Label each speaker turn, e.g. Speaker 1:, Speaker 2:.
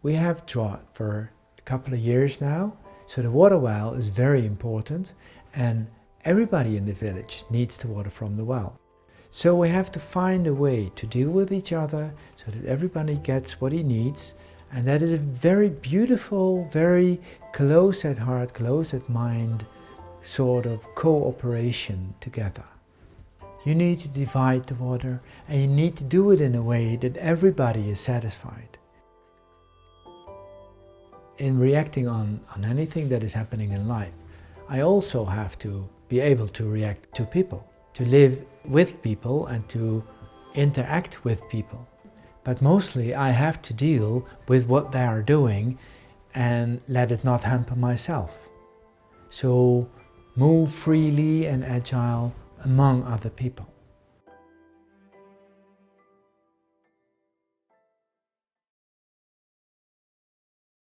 Speaker 1: We have drought for a couple of years now, so the water well is very important and everybody in the village needs the water from the well. So we have to find a way to deal with each other so that everybody gets what he needs, and that is a very beautiful, very close at heart, close at mind sort of cooperation together. You need to divide the water and you need to do it in a way that everybody is satisfied. In reacting on anything that is happening in life, I also have to be able to react to people, to live with people and to interact with people. But mostly I have to deal with what they are doing and let it not hamper myself. So move freely and agile among other people.